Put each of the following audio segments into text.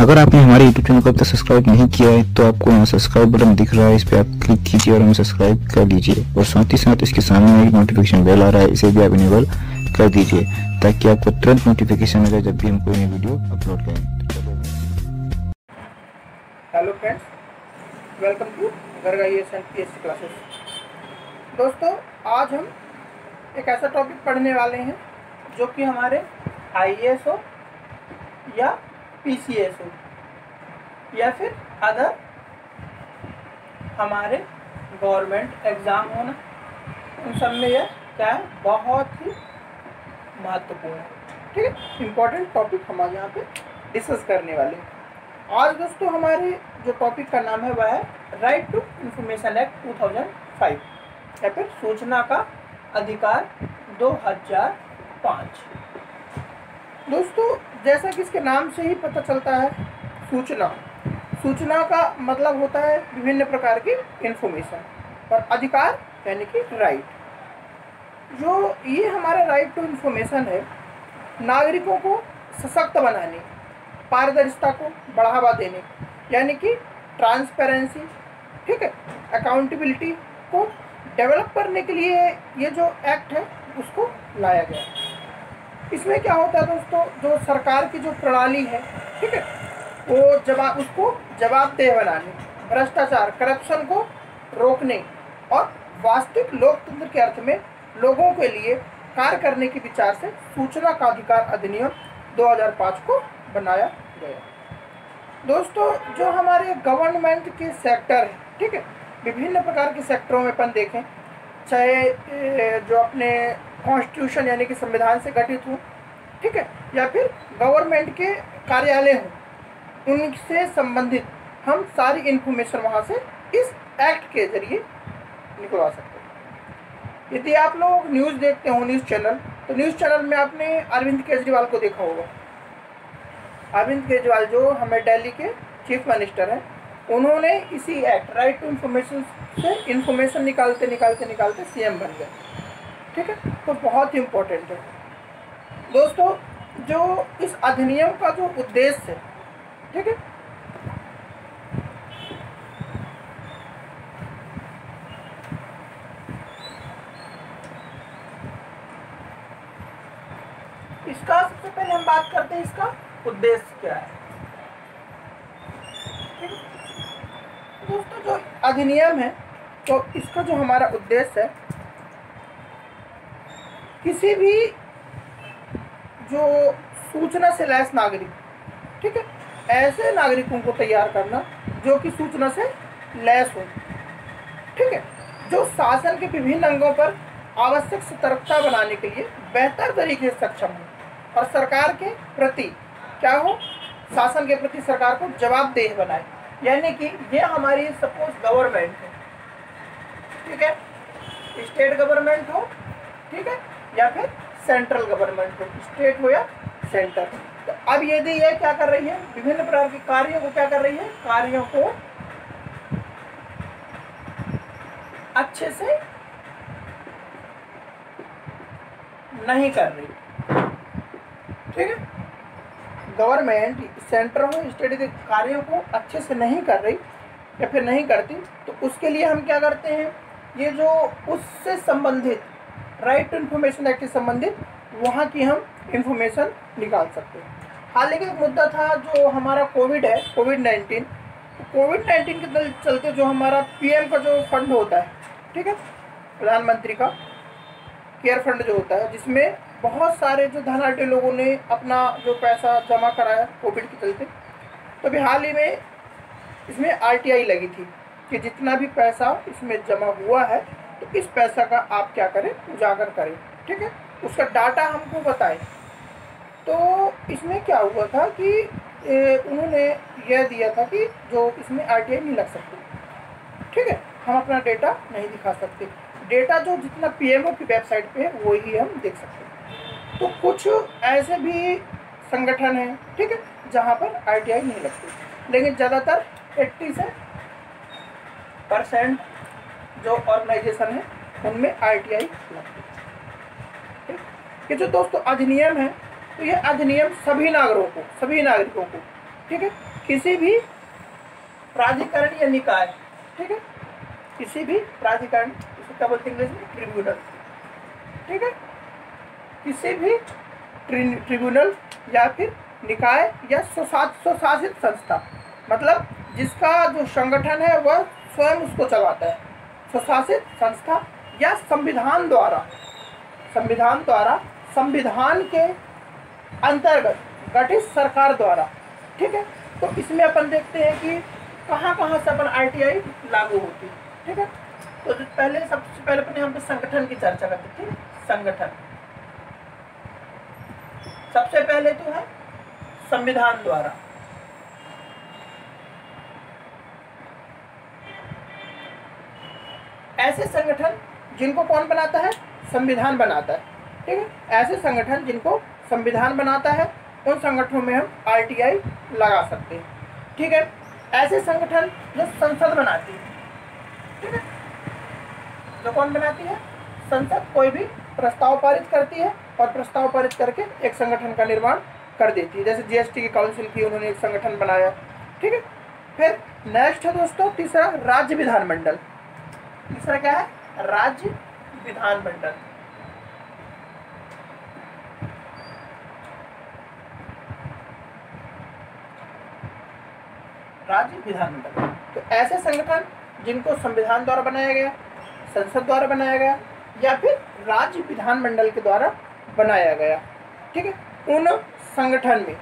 अगर आपने हमारे YouTube चैनल को अब तक सब्सक्राइब नहीं किया है तो आपको यहाँ सब्सक्राइब बटन दिख रहा है, इस पर आप क्लिक कीजिए और हमें सब्सक्राइब कर लीजिए। और साथ ही साथ इसके सामने एक नोटिफिकेशन बेल आ रहा है, इसे भी आप इनेबल कर दीजिए ताकि आपको तुरंत नोटिफिकेशन मिले जब भी हम कोई नई वीडियो अपलोड करें। Hello friends, welcome to Garg IAS and PSC classes. दोस्तों, आज हम एक ऐसा टॉपिक पढ़ने वाले हैं जो कि हमारे आईएएस हो या पीसीएस हो या फिर अदर हमारे गवर्नमेंट एग्ज़ाम हो ना, उन सब में यह क्या है, बहुत ही महत्वपूर्ण है। ठीक है, इम्पोर्टेंट टॉपिक हम आज यहाँ पे डिस्कस करने वाले हैं। आज दोस्तों हमारे जो टॉपिक का नाम है वह है राइट टू इंफॉर्मेशन एक्ट 2005 या फिर सूचना का अधिकार 2005। दोस्तों, जैसा कि इसके नाम से ही पता चलता है, सूचना का मतलब होता है विभिन्न प्रकार की इंफॉर्मेशन, और अधिकार यानी कि राइट। जो ये हमारा राइट टू इंफॉर्मेशन है, नागरिकों को सशक्त बनाने, पारदर्शिता को बढ़ावा देने यानी कि ट्रांसपेरेंसी, ठीक है, अकाउंटेबिलिटी को डेवलप करने के लिए ये जो एक्ट है उसको लाया गया। इसमें क्या होता है दोस्तों, जो सरकार की जो प्रणाली है, ठीक है, वो उसको जवाबदेह बनाने, भ्रष्टाचार, करप्शन को रोकने और वास्तविक लोकतंत्र के अर्थ में लोगों के लिए कार्य करने के विचार से सूचना का अधिकार अधिनियम 2005 को बनाया गया। दोस्तों, जो हमारे गवर्नमेंट के सेक्टर है, ठीक है, विभिन्न प्रकार के सेक्टरों में अपन देखें, चाहे जो अपने कॉन्स्टिट्यूशन यानी कि संविधान से गठित हो, ठीक है, या फिर गवर्नमेंट के कार्यालय हो, उनसे संबंधित हम सारी इन्फॉर्मेशन वहाँ से इस एक्ट के जरिए निकलवा सकते हैं। यदि आप लोग न्यूज़ देखते हो, न्यूज़ चैनल, तो न्यूज़ चैनल में आपने अरविंद केजरीवाल को देखा होगा। अरविंद केजरीवाल जो हमें दिल्ली के चीफ मिनिस्टर हैं, उन्होंने इसी एक्ट राइट टू इंफॉर्मेशन से इंफॉर्मेशन निकालते निकालते सीएम बन गए। ठीक है, तो बहुत ही इम्पोर्टेंट है दोस्तों। जो इस अधिनियम का जो उद्देश्य है, ठीक है, इसका सबसे पहले हम बात करते हैं इसका उद्देश्य क्या है। ठीक है दोस्तों, जो अधिनियम है तो इसका जो हमारा उद्देश्य है, किसी भी जो सूचना से लैस नागरिक, ठीक है, ऐसे नागरिकों को तैयार करना जो कि सूचना से लैस हो, ठीक है, जो शासन के विभिन्न अंगों पर आवश्यक सतर्कता बनाने के लिए बेहतर तरीके से सक्षम हो और सरकार के प्रति क्या हो, शासन के प्रति सरकार को जवाबदेह बनाए। यानी कि ये हमारी सपोज गवर्नमेंट है, ठीक है, स्टेट गवर्नमेंट हो, ठीक है, या फिर सेंट्रल गवर्नमेंट हो, स्टेट हो या सेंटर। तो अब यदि ये क्या कर रही है, विभिन्न प्रकार के कार्यों को क्या कर रही है, कार्यों को अच्छे से नहीं कर रही, ठीक है, गवर्नमेंट सेंटर हो, स्टेट के कार्यों को अच्छे से नहीं कर रही या फिर नहीं करती, तो उसके लिए हम क्या करते हैं, ये जो उससे संबंधित राइट टू इंफॉर्मेशन एक्ट से संबंधित वहाँ की हम इंफॉर्मेशन निकाल सकते हैं। हाल ही का मुद्दा था जो हमारा कोविड है, कोविड-19 के चलते जो हमारा पीएम का जो फंड होता है, ठीक है, प्रधानमंत्री का केयर फंड जो होता है, जिसमें बहुत सारे जो धनाढ़ लोगों ने अपना जो पैसा जमा कराया कोविड के चलते, तो अभी हाल ही में इसमें आरटीआई लगी थी कि जितना भी पैसा इसमें जमा हुआ है तो इस पैसा का आप क्या करें, उजागर करें, ठीक है, उसका डाटा हमको बताएं। तो इसमें क्या हुआ था कि उन्होंने यह दिया था कि जो इसमें आरटीआई नहीं लग सकती, ठीक है, हम अपना डेटा नहीं दिखा सकते, डेटा जो जितना पीएमओ की वेबसाइट पे है वो ही हम देख सकते हैं। तो कुछ ऐसे भी संगठन हैं, ठीक है, जहाँ पर आरटीआई नहीं लगती, लेकिन ज़्यादातर 80% जो ऑर्गेनाइजेशन है उनमें आरटीआई लगती है। ठीक, ये जो दोस्तों अधिनियम है, तो ये अधिनियम सभी नागरिकों को ठीक है, किसी भी प्राधिकरण या निकाय, ठीक है, किसी भी प्राधिकरण, इसे क्या बोलते हैं इंग्लिश में, ट्रिब्यूनल, ठीक है, किसी भी ट्रिब्यूनल या फिर निकाय या स्वशासित संस्था, मतलब जिसका जो संगठन है वह स्वयं उसको चलाता है, स्वशासित संस्था या संविधान द्वारा संविधान के अंतर्गत गठित सरकार द्वारा, ठीक है। तो इसमें अपन देखते हैं कि कहाँ कहाँ से अपन RTI लागू होती है, ठीक है। तो सबसे पहले अपने यहाँ पे संगठन की चर्चा करते हैं। संगठन सबसे पहले तो है संविधान द्वारा, ऐसे संगठन जिनको कौन बनाता है, संविधान बनाता है, ठीक है। ऐसे संगठन जिनको संविधान बनाता है उन संगठनों में हम RTI लगा सकते हैं, ठीक है। ऐसे संगठन जो संसद बनाती है, ठीक है, जो कौन बनाती है, संसद कोई भी प्रस्ताव पारित करती है और प्रस्ताव पारित करके एक संगठन का निर्माण कर देती है। जैसे GST की काउंसिल की, उन्होंने एक संगठन बनाया, ठीक है। फिर नेक्स्ट है दोस्तों तीसरा राज्य विधानमंडल। तीसरा क्या है, राज्य विधानमंडल। राज्य विधानमंडल, तो ऐसे संगठन जिनको संविधान द्वारा बनाया गया, संसद द्वारा बनाया गया या फिर राज्य विधानमंडल के द्वारा बनाया गया, ठीक है, उन संगठन में,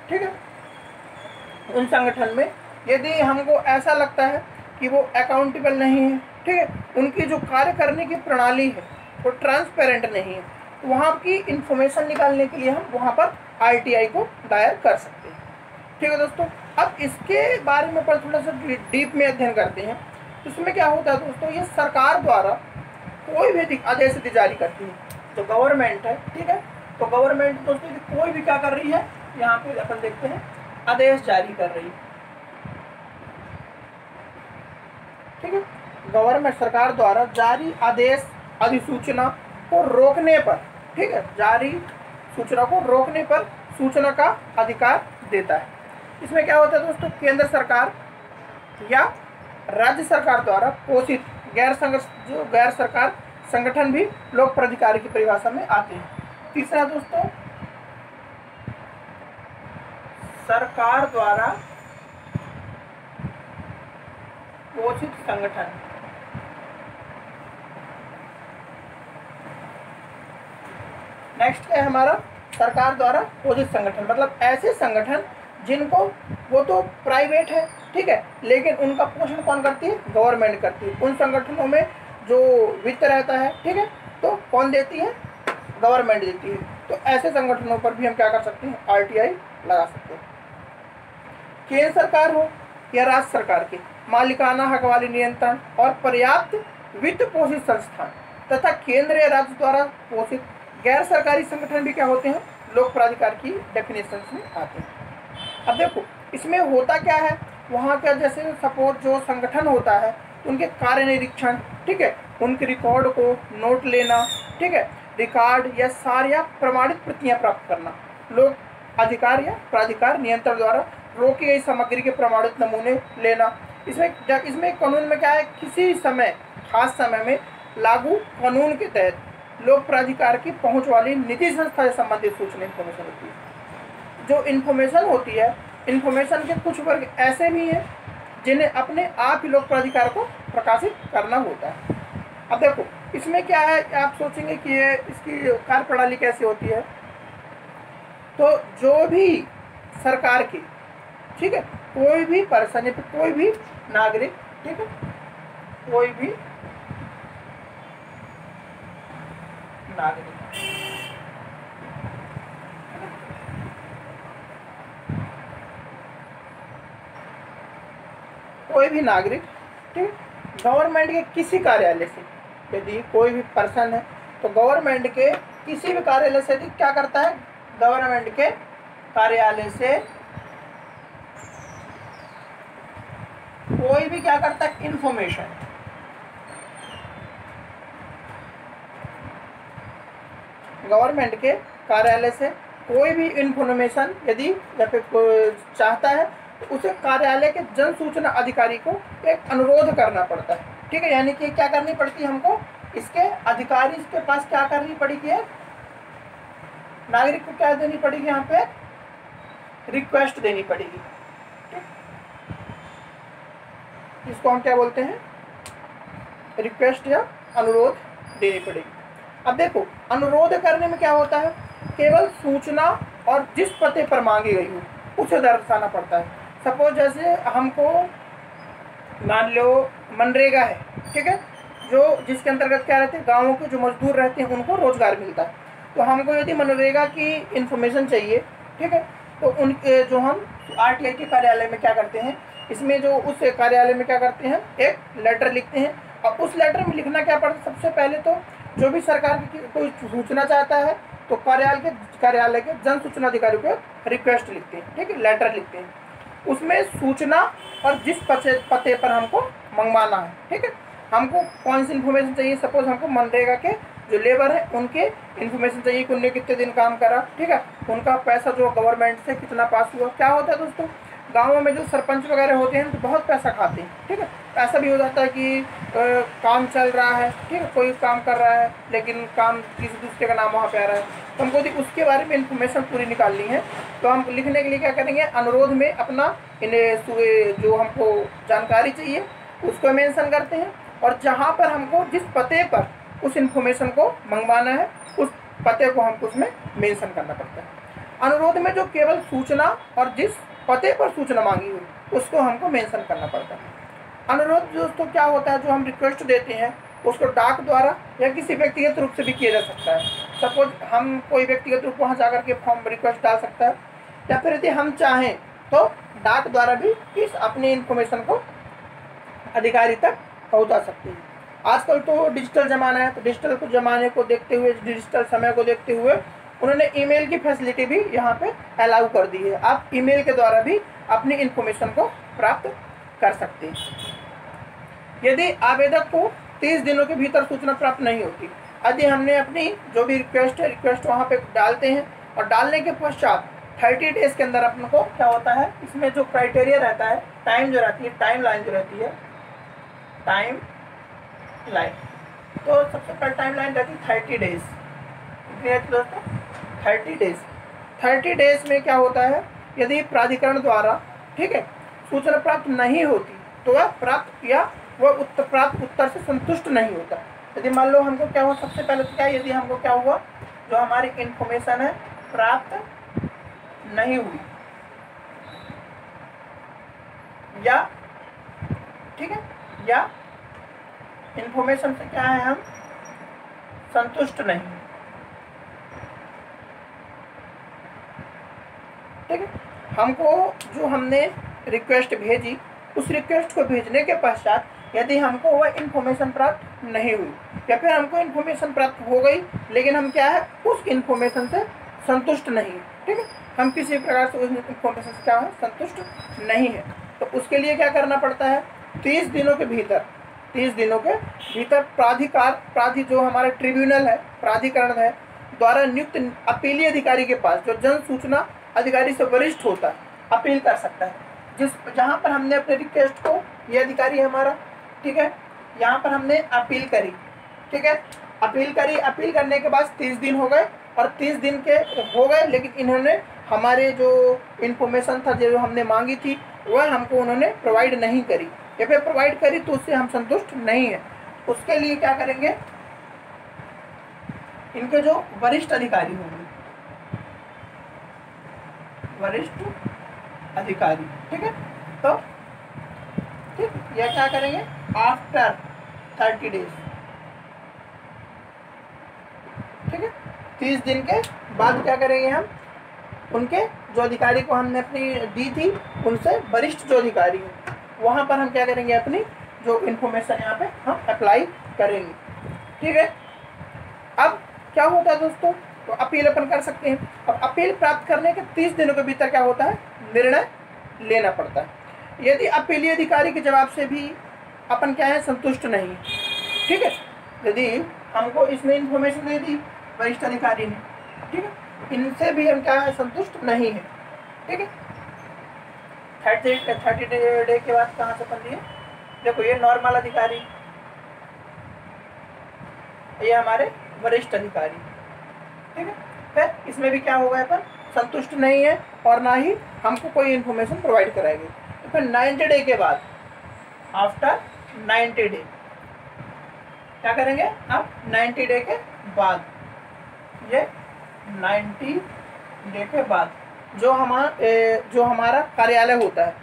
ठीक है, उन संगठन में यदि हमको ऐसा लगता है कि वो अकाउंटेबल नहीं है, ठीक है, उनकी जो कार्य करने की प्रणाली है वो ट्रांसपेरेंट नहीं है, तो वहाँ की इंफॉर्मेशन निकालने के लिए हम वहाँ पर RTI को दायर कर सकते हैं, ठीक है दोस्तों। अब इसके बारे में पर थोड़ा सा डीप में अध्ययन करते हैं। तो इसमें क्या होता है दोस्तों, ये सरकार द्वारा कोई भी आदेश जारी करती है, तो गवर्नमेंट है, ठीक है। तो गवर्नमेंट दोस्तों कोई भी क्या कर रही है, यहाँ पे अपन देखते हैं आदेश जारी कर रही है, ठीक है। गवर्नमेंट सरकार द्वारा जारी आदेश अधिसूचना को रोकने पर, ठीक है, जारी सूचना को रोकने पर सूचना का अधिकार देता है। इसमें क्या होता है दोस्तों, केंद्र सरकार या राज्य सरकार द्वारा पोषित गैर सरकार संगठन भी लोक प्राधिकारी की परिभाषा में आते हैं। तीसरा दोस्तों सरकार द्वारा पोषित संगठन, नेक्स्ट क्या है हमारा, सरकार द्वारा पोषित संगठन, मतलब ऐसे संगठन जिनको, वो तो प्राइवेट है, ठीक है, लेकिन उनका पोषण कौन करती है, गवर्नमेंट करती है। उन संगठनों में जो वित्त रहता है, ठीक है, तो कौन देती है, गवर्नमेंट देती है। तो ऐसे संगठनों पर भी हम क्या कर सकते हैं, RTI लगा सकते हैं। केंद्र सरकार हो या राज्य सरकार के मालिकाना हक वाले नियंत्रण और पर्याप्त वित्त पोषित संस्थान तथा केंद्र या राज्य द्वारा पोषित गैर सरकारी संगठन भी क्या होते हैं, लोक प्राधिकार की डेफिनेशन में आते हैं। अब देखो इसमें होता क्या है, वहाँ का जैसे सपोज जो संगठन होता है उनके कार्य निरीक्षण, ठीक है, उनके रिकॉर्ड को नोट लेना, ठीक है, रिकॉर्ड या सार या प्रमाणित प्रतियां प्राप्त करना, लोक अधिकार या प्राधिकार नियंत्रण द्वारा रोकी गई सामग्री के प्रमाणित नमूने लेना। इसमें कानून में क्या है, किसी समय खास समय में लागू कानून के तहत लोक प्राधिकार की पहुंच वाली निजी संस्था से संबंधित सूचना इन्फॉर्मेशन होती है। जो इन्फॉर्मेशन होती है, इन्फॉर्मेशन के कुछ वर्ग ऐसे भी हैं जिन्हें अपने आप ही लोक प्राधिकार को प्रकाशित करना होता है। अब देखो इसमें क्या है, आप सोचेंगे कि ये इसकी कार्य प्रणाली कैसे होती है। तो जो भी सरकार की, ठीक है, कोई भी पर्सन, कोई भी नागरिक, ठीक है, कोई भी नागरिक, कोई भी नागरिक, ठीक, गवर्नमेंट के किसी कार्यालय से, यदि कोई भी पर्सन है तो गवर्नमेंट के किसी भी कार्यालय से क्या करता है, गवर्नमेंट के कार्यालय से कोई भी क्या करता है, इंफॉर्मेशन, गवर्नमेंट के कार्यालय से कोई भी इंफॉर्मेशन यदि या फिर चाहता है तो उसे कार्यालय के जन सूचना अधिकारी को एक अनुरोध करना पड़ता है। ठीक है, यानी कि क्या करनी पड़ती है हमको, इसके अधिकारी के पास क्या करनी पड़ेगी है, नागरिक को क्या देनी पड़ेगी, यहाँ पे रिक्वेस्ट देनी पड़ेगी। इसको हम क्या बोलते हैं, रिक्वेस्ट या अनुरोध देनी पड़ेगी। अब देखो, अनुरोध करने में क्या होता है, केवल सूचना और जिस पते पर मांगी गई हो उसे दर्शाना पड़ता है। सपोज जैसे हमको मान लो मनरेगा है, ठीक है, जो जिसके अंतर्गत क्या रहते हैं, गाँवों के जो मजदूर रहते हैं उनको रोजगार मिलता है। तो हमको यदि मनरेगा की इंफॉर्मेशन चाहिए, ठीक है, तो उनके जो हम RTI के कार्यालय में क्या करते हैं, इसमें जो उस कार्यालय में क्या करते हैं, एक लेटर लिखते हैं। और उस लेटर में लिखना क्या पड़ता है, सबसे पहले तो जो भी सरकार की कोई सूचना चाहता है तो कार्यालय के जन सूचना अधिकारी को रिक्वेस्ट लिखते हैं, ठीक है, लेटर लिखते हैं। उसमें सूचना और जिस पते पर हमको मंगवाना है, ठीक है, हमको कौन सी इन्फॉर्मेशन चाहिए, सपोज हमको मनरेगा के जो लेबर है उनके इन्फॉर्मेशन चाहिए कि उनने कितने दिन काम करा, ठीक है, उनका पैसा जो गवर्नमेंट से कितना पास हुआ। क्या होता है दोस्तों, गाँवों में जो सरपंच वगैरह होते हैं तो बहुत पैसा खाते हैं, ठीक है, ऐसा भी हो जाता है कि काम चल रहा है, ठीक है, कोई काम कर रहा है लेकिन काम किसी दूसरे का नाम वहाँ पे आ रहा है, तो हमको उसके बारे में इन्फॉर्मेशन पूरी निकालनी है। तो हम लिखने के लिए क्या करेंगे, अनुरोध में अपना जो हमको जानकारी चाहिए उसको मेंशन करते हैं, और जहाँ पर हमको जिस पते पर उस इन्फॉर्मेशन को मंगवाना है उस पते को हमको उसमें मेंशन करना पड़ता है। अनुरोध में जो केवल सूचना और जिस पते पर सूचना मांगी हुई उसको हमको मेंशन करना पड़ता है। अनुरोध दोस्तों क्या होता है, जो हम रिक्वेस्ट देते हैं उसको डाक द्वारा या किसी व्यक्तिगत रूप से भी किया जा सकता है। सपोज हम कोई व्यक्तिगत रूप वहाँ जाकर के फॉर्म रिक्वेस्ट डाल सकता है, या फिर यदि हम चाहें तो डाक द्वारा भी इस अपनी इन्फॉर्मेशन को अधिकारी तक पहुँचा सकते हैं। आजकल तो डिजिटल ज़माना है, तो डिजिटल ज़माने को देखते हुए, डिजिटल समय को देखते हुए उन्होंने ईमेल की फैसिलिटी भी यहाँ पे अलाउ कर दी है। आप ईमेल के द्वारा भी अपनी इन्फॉर्मेशन को प्राप्त कर सकते हैं। यदि आवेदक को 30 दिनों के भीतर सूचना प्राप्त नहीं होती, यदि हमने अपनी जो भी रिक्वेस्ट वहाँ पे डालते हैं और डालने के पश्चात 30 डेज के अंदर अपन को क्या होता है, इसमें जो क्राइटेरिया रहता है, टाइम जो रहती है, टाइम लाइन जो रहती है, टाइम लाइन, तो सबसे पहले टाइम लाइन रहती है 30 डेज। कितनी रहती है दोस्तों, 30 डेज। 30 डेज में क्या होता है, यदि प्राधिकरण द्वारा, ठीक है, सूचना प्राप्त नहीं होती तो वह प्राप्त या वह प्राप्त उत्तर से संतुष्ट नहीं होता। यदि मान लो हमको क्या हुआ, सबसे पहले तो क्या, यदि हमको क्या हुआ, जो हमारी इन्फॉर्मेशन है प्राप्त नहीं हुई, या ठीक है, या इन्फॉर्मेशन से क्या है, हम संतुष्ट नहीं, ठीक है, हमको जो हमने रिक्वेस्ट भेजी उस रिक्वेस्ट को भेजने के पश्चात यदि हमको वह इन्फॉर्मेशन प्राप्त नहीं हुई, या फिर हमको इन्फॉर्मेशन प्राप्त हो गई लेकिन हम क्या है, उस इन्फॉर्मेशन से संतुष्ट नहीं है, ठीक है, हम किसी प्रकार से उस इन्फॉर्मेशन से क्या है, संतुष्ट नहीं है, तो उसके लिए क्या करना पड़ता है, 30 दिनों के भीतर जो हमारा ट्रिब्यूनल है, प्राधिकरण है, द्वारा नियुक्त अपीली अधिकारी के पास, जो जन सूचना अधिकारी से वरिष्ठ होता है, अपील कर सकता है। जहाँ पर हमने अपने रिक्वेस्ट को, ये अधिकारी हमारा, ठीक है, यहाँ पर हमने अपील करी, ठीक है, अपील करने के बाद 30 दिन हो गए, और 30 दिन के हो गए लेकिन इन्होंने हमारे जो इन्फॉर्मेशन था, जो हमने मांगी थी, वह हमको उन्होंने प्रोवाइड नहीं करी, या फिर प्रोवाइड करी तो उससे हम संतुष्ट नहीं है। उसके लिए क्या करेंगे, इनके जो वरिष्ठ अधिकारी होंगे, वरिष्ठ अधिकारी, ठीक है, तो ठीक, यह क्या करेंगे, आफ्टर 30 डेज, ठीक है, 30 दिन के बाद क्या करेंगे, हम उनके जो अधिकारी को हमने अपनी दी थी उनसे वरिष्ठ जो अधिकारी हैं वहाँ पर हम क्या करेंगे, अपनी जो इन्फॉर्मेशन यहाँ पे हम अप्लाई करेंगे, ठीक है। अब क्या होता है दोस्तों, तो अपील अपन कर सकते हैं। अब अपील प्राप्त करने के 30 दिनों के भीतर क्या होता है, निर्णय लेना पड़ता है। यदि अपीली अधिकारी के जवाब से भी अपन क्या है, संतुष्ट नहीं, ठीक है, यदि हमको इसने इन्फॉर्मेशन दे दी वरिष्ठ अधिकारी ने, ठीक है, इनसे भी हम क्या है, संतुष्ट नहीं है, ठीक है, 30 डे के बाद कहाँ से बंदी है? देखो ये नॉर्मल अधिकारी, ये हमारे वरिष्ठ अधिकारी, ठीक है। फिर इसमें भी क्या होगा, अपन संतुष्ट नहीं है और ना ही हमको कोई इन्फॉर्मेशन प्रोवाइड कराएगी। तो फिर 90 डे के बाद, आफ्टर 90 डे क्या करेंगे? अब 90 डे के बाद, ये 90 डे के बाद जो हमारा कार्यालय होता है,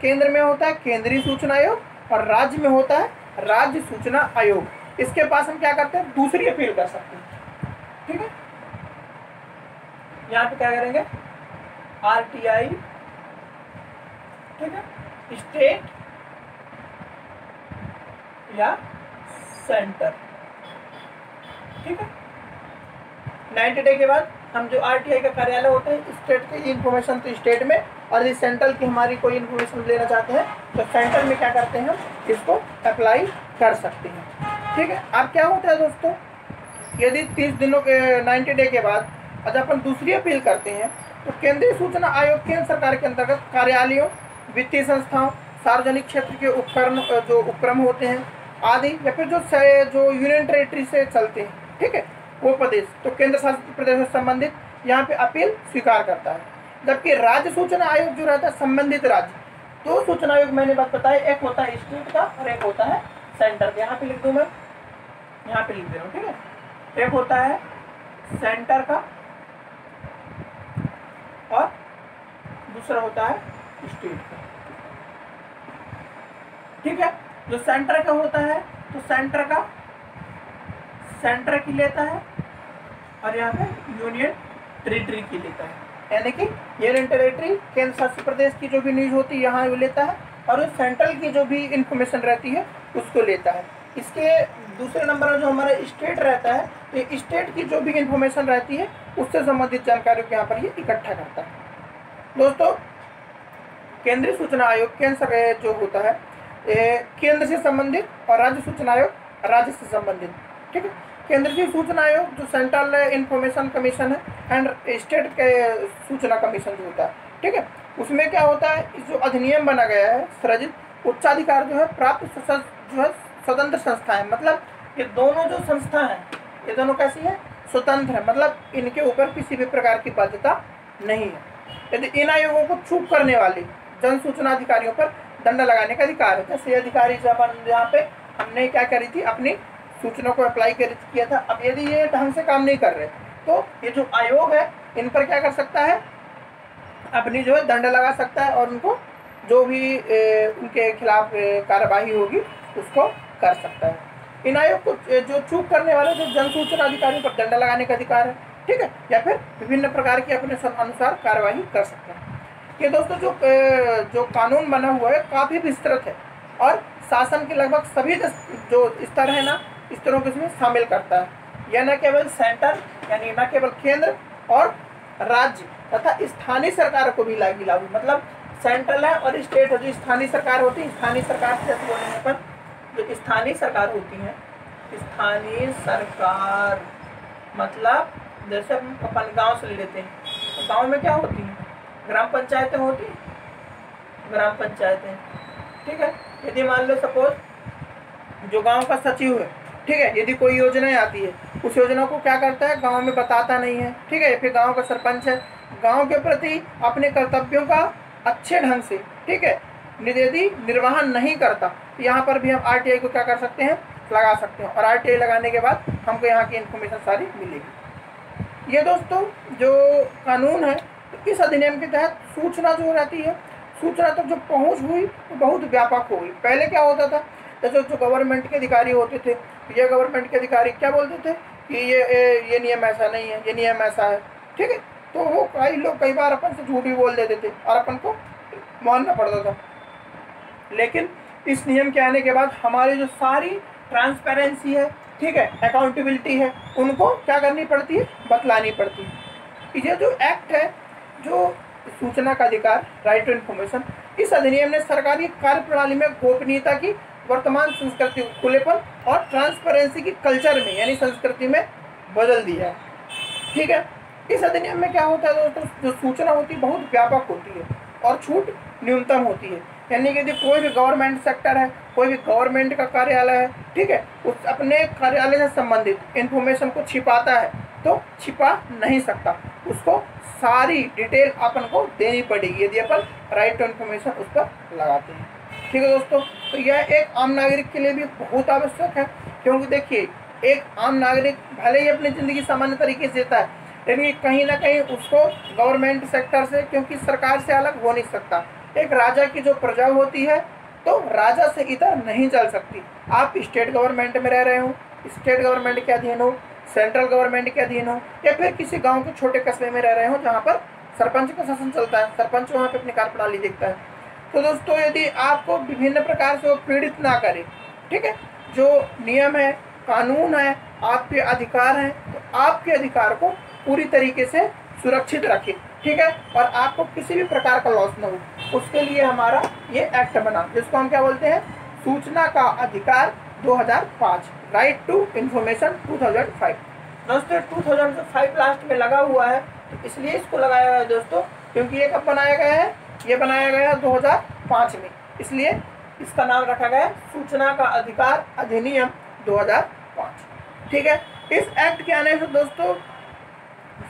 केंद्र में होता है केंद्रीय सूचना आयोग और राज्य में होता है राज्य सूचना आयोग। इसके पास हम क्या करते हैं? दूसरी अपील कर सकते हैं, ठीक है। यहाँ पे क्या करेंगे? RTI, ठीक है, स्टेट या सेंटर, ठीक है। 90 डे के बाद हम जो RTI का कार्यालय होता है, स्टेट की इंफॉर्मेशन तो स्टेट में, और इस सेंट्रल की हमारी कोई इंफॉर्मेशन लेना चाहते हैं तो सेंटर में क्या करते हैं? हम इसको अप्लाई कर सकते हैं, ठीक है। अब क्या होता है दोस्तों, यदि 30 दिनों के 90 डे के बाद अगर अपन दूसरी अपील करते हैं तो केंद्रीय सूचना आयोग केंद्र सरकार के अंतर्गत कार्यालयों, वित्तीय संस्थाओं, सार्वजनिक क्षेत्र के उपक्रम होते हैं आदि, या फिर जो यूनियन टेरिटरी से चलते हैं, ठीक है, वो प्रदेश, तो केंद्र शासित प्रदेश से संबंधित यहाँ पे अपील स्वीकार करता है। जबकि राज्य सूचना आयोग जो रहता है संबंधित राज्य, दो सूचना आयोग मैंने बात बताई, एक होता है स्टेट का और एक होता है सेंटर का। यहाँ पे लिख दूँ मैं, यहाँ पे लिख दे रहा हूँ, ठीक है। एक होता है सेंटर का और दूसरा होता है स्टेट का, ठीक है। जो सेंटर का होता है तो सेंटर की लेता है और यहाँ पे यूनियन टेरिटरी की लेता है, यानी कि यूनियन टेरिटरी केंद्र शासित प्रदेश की जो भी न्यूज होती है यहाँ लेता है और उस सेंट्रल की जो भी इंफॉर्मेशन रहती है उसको लेता है। इसके दूसरे नंबर में जो हमारा स्टेट रहता है, तो स्टेट की जो भी इंफॉर्मेशन रहती है उससे संबंधित जानकारी को यहाँ पर ये इकट्ठा करता है। दोस्तों, केंद्रीय सूचना आयोग केंद्र जो होता है केंद्र से संबंधित और राज्य सूचना आयोग राज्य से संबंधित, ठीक है। केंद्रीय सूचना आयोग जो सेंट्रल इंफॉर्मेशन कमीशन है एंड स्टेट के सूचना कमीशन जो होता है, ठीक है, उसमें क्या होता है, इस जो अधिनियम बना गया है सृजित उच्चाधिकार जो है प्राप्त जो है स्वतंत्र संस्था है। मतलब ये दोनों जो संस्था हैं ये दोनों कैसी है? स्वतंत्र है, मतलब इनके ऊपर किसी भी प्रकार की बाध्यता नहीं है। यदि इन आयोगों को चूक करने वाले जन सूचना अधिकारियों पर दंड लगाने का अधिकार है। जैसे अधिकारी जब यहाँ पे हमने क्या करी थी, अपनी सूचना को अप्लाई किया था, अब यदि ये ढंग से काम नहीं कर रहे तो ये जो आयोग है इन पर क्या कर सकता है? अपनी जो है दंड लगा सकता है और उनको जो भी उनके खिलाफ कार्यवाही होगी उसको कर सकता है। इन आयोग को जो चूक करने वाले जो जन सूचना अधिकारियों पर दंड लगाने का अधिकार है, ठीक है, या फिर विभिन्न प्रकार की अपने अनुसार कार्यवाही कर सकते हैं। ये दोस्तों जो कानून बना हुआ है काफ़ी विस्तृत है और शासन के लगभग सभी जो स्तर है ना, स्तरों को इसमें शामिल करता है। यह न केवल सेंटर यानी न केवल केंद्र और राज्य तथा स्थानीय सरकार को भी लागू, मतलब सेंट्रल है और स्टेट है। जो स्थानीय सरकार होती है, स्थानीय सरकार से बोलने पर जो स्थानीय सरकार होती है, स्थानीय सरकार मतलब जैसे हम अपन गाँव से ले लेते हैं तो गाँव में क्या होती है? ग्राम पंचायतें होती हैं, ग्राम पंचायतें, ठीक है। यदि मान लो सपोज जो गांव का सचिव है, ठीक है, यदि कोई योजनाएं आती है उस योजना को क्या करता है? गांव में बताता नहीं है, ठीक है। फिर गांव का सरपंच है, गांव के प्रति अपने कर्तव्यों का अच्छे ढंग से, ठीक है, यदि निर्वहन नहीं करता, यहाँ पर भी हम RTI को क्या कर सकते हैं? लगा सकते हैं और RTI लगाने के बाद हमको यहाँ की इन्फॉर्मेशन सारी मिलेगी। ये दोस्तों जो कानून है, तो इस अधिनियम के तहत सूचना जो रहती है, सूचना तक जो पहुंच हुई वो बहुत व्यापक हो गई। पहले क्या होता था, जैसे जो गवर्नमेंट के अधिकारी होते थे, ये गवर्नमेंट के अधिकारी क्या बोलते थे कि ये नियम ऐसा नहीं है, ये नियम ऐसा है, ठीक है। तो वो कई लोग कई बार अपन से झूठ भी बोल देते थे और अपन को मानना पड़ता था। लेकिन इस नियम के आने के बाद हमारी जो सारी ट्रांसपेरेंसी है, ठीक है, अकाउंटेबिलिटी है, उनको क्या करनी पड़ती है? बतलानी पड़ती है। ये जो एक्ट है, जो सूचना का अधिकार, राइट टू इन्फॉर्मेशन, इस अधिनियम ने सरकारी कार्य प्रणाली में गोपनीयता की वर्तमान संस्कृति, खुलेपन और ट्रांसपेरेंसी की कल्चर में यानी संस्कृति में बदल दिया है, ठीक है। इस अधिनियम में क्या होता है दोस्तों, जो सूचना होती है बहुत व्यापक होती है, और छूट न्यूनतम होती है। यानी कि यदि कोई भी गवर्नमेंट सेक्टर है, कोई भी गवर्नमेंट का कार्यालय है, ठीक है, उस अपने कार्यालय से संबंधित इन्फॉर्मेशन को छिपाता है तो छिपा नहीं सकता, उसको सारी डिटेल अपन को देनी पड़ेगी यदि अपन राइट टू इन्फॉर्मेशन उस पर लगाते हैं। ठीक है दोस्तों, तो यह एक आम नागरिक के लिए भी बहुत आवश्यक है, क्योंकि देखिए एक आम नागरिक भले ही अपनी ज़िंदगी सामान्य तरीके से जीता है, लेकिन कहीं ना कहीं उसको गवर्नमेंट सेक्टर से, क्योंकि सरकार से अलग हो नहीं सकता। एक राजा की जो प्रजा होती है तो राजा से इधर नहीं चल सकती। आप स्टेट गवर्नमेंट में रह रहे हो, स्टेट गवर्नमेंट के अधीन हो, सेंट्रल गवर्नमेंट के अधीन हो, या फिर किसी गांव के छोटे कस्बे में रह रहे हो जहां पर सरपंच का शासन चलता है, सरपंच वहां पे अपनी कार्यप्रणाली देखता है। तो दोस्तों यदि आपको विभिन्न प्रकार से वो पीड़ित ना करे, ठीक है, जो नियम है, कानून है, आपके अधिकार हैं, तो आपके अधिकार को पूरी तरीके से सुरक्षित रखें, ठीक है, और आपको किसी भी प्रकार का लॉस न हो। उसके लिए हमारा ये एक्ट बना, जिसको हम क्या बोलते हैं, सूचना का अधिकार 2005, राइट टू इन्फॉर्मेशन 2005। दोस्तों 2005 लास्ट में लगा हुआ है, तो इसलिए इसको लगाया गया है दोस्तों, क्योंकि ये कब बनाया गया है, ये बनाया गया 2005 में, इसलिए इसका नाम रखा गया है सूचना का अधिकार अधिनियम 2005। ठीक है, इस एक्ट के आने से दोस्तों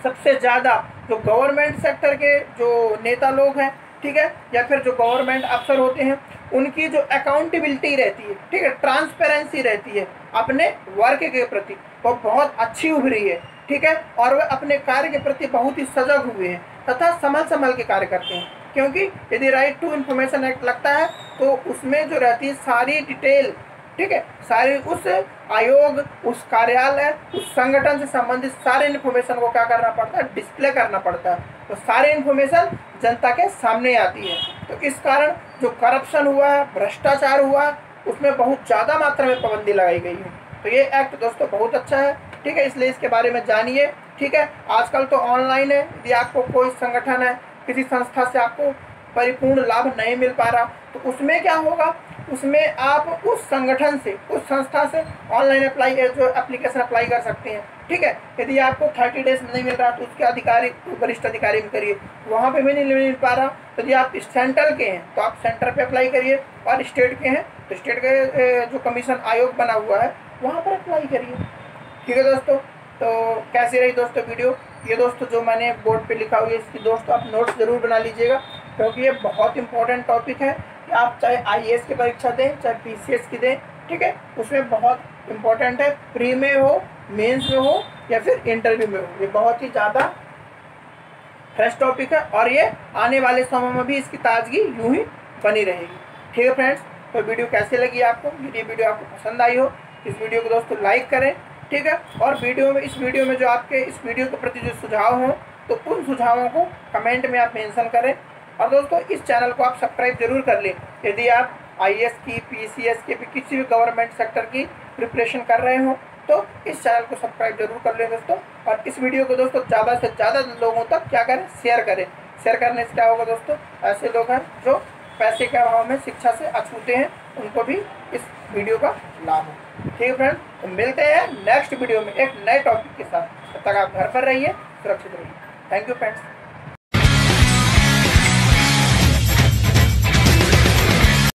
सबसे ज़्यादा जो गवर्नमेंट सेक्टर के जो नेता लोग हैं, ठीक है, या फिर जो गवर्नमेंट अफसर होते हैं, उनकी जो अकाउंटेबिलिटी रहती है, ठीक है, ट्रांसपेरेंसी रहती है अपने वर्क के प्रति, वो बहुत अच्छी उभरी है, ठीक है, और वे अपने कार्य के प्रति बहुत ही सजग हुए हैं तथा संभल के कार्य करते हैं। क्योंकि यदि राइट टू इन्फॉर्मेशन एक्ट लगता है तो उसमें जो रहती है सारी डिटेल, ठीक है, सारी उस आयोग, उस कार्यालय, उस संगठन से संबंधित सारे इन्फॉर्मेशन को क्या करना पड़ता है, डिस्प्ले करना पड़ता है, तो सारे इन्फॉर्मेशन जनता के सामने आती है। तो इस कारण जो करप्शन हुआ है, भ्रष्टाचार हुआ है, उसमें बहुत ज़्यादा मात्रा में पाबंदी लगाई गई है। तो ये एक्ट दोस्तों बहुत अच्छा है, ठीक है, इसलिए इसके बारे में जानिए। ठीक है, आजकल तो ऑनलाइन है, यदि आपको कोई संगठन है, किसी संस्था से आपको परिपूर्ण लाभ नहीं मिल पा रहा, तो उसमें क्या होगा, उसमें आप उस संगठन से, उस संस्था से ऑनलाइन अप्लाई जो एप्लीकेशन अप्लाई कर सकते हैं। ठीक है, यदि आपको 30 डेज में नहीं मिल रहा तो उसके अधिकारी, वरिष्ठ अधिकारी में करिए, वहाँ पे भी नहीं मिल पा रहा तो यदि आप सेंट्रल के हैं तो आप सेंटर पे अप्लाई करिए, और स्टेट के हैं तो स्टेट के जो कमीशन आयोग बना हुआ है वहाँ पर अप्लाई करिए। ठीक है दोस्तों, तो कैसी रही दोस्तों वीडियो, ये दोस्तों जो मैंने बोर्ड पे लिखा हुआ है इसकी दोस्तों आप नोट्स ज़रूर बना लीजिएगा, क्योंकि ये बहुत इंपॉर्टेंट टॉपिक है कि आप चाहे IAS की परीक्षा दें, चाहे PCS की दें, ठीक है, उसमें बहुत इंपॉर्टेंट है, प्री में हो, मेंस में हो, या फिर इंटरव्यू में हो, ये बहुत ही ज़्यादा फ्रेश टॉपिक है, और ये आने वाले समय में भी इसकी ताजगी यूँ ही बनी रहेगी। ठीक है फ्रेंड्स, तो वीडियो कैसे लगी आपको, यदि वीडियो आपको पसंद आई हो इस वीडियो को दोस्तों लाइक करें, ठीक है, और इस वीडियो में जो आपके इस वीडियो के प्रति जो सुझाव हों तो उन सुझावों को कमेंट में आप मेंशन करें। और दोस्तों इस चैनल को आप सब्सक्राइब जरूर कर लें यदि आप IAS की, PCS की, किसी भी गवर्नमेंट सेक्टर की प्रिपरेशन कर रहे हो, तो इस चैनल को सब्सक्राइब जरूर कर लें दोस्तों। और इस वीडियो को दोस्तों ज़्यादा से ज़्यादा लोगों तक क्या करें, शेयर करें। शेयर करने से क्या होगा दोस्तों, ऐसे लोग हैं जो पैसे के अभाव में शिक्षा से अछूते हैं, उनको भी इस वीडियो का लाभ हो। ठीक है फ्रेंड्स, तो मिलते हैं नेक्स्ट वीडियो में एक नए टॉपिक के साथ। तब तक आप घर पर रहिए, सुरक्षित रहिए। Thank you friends.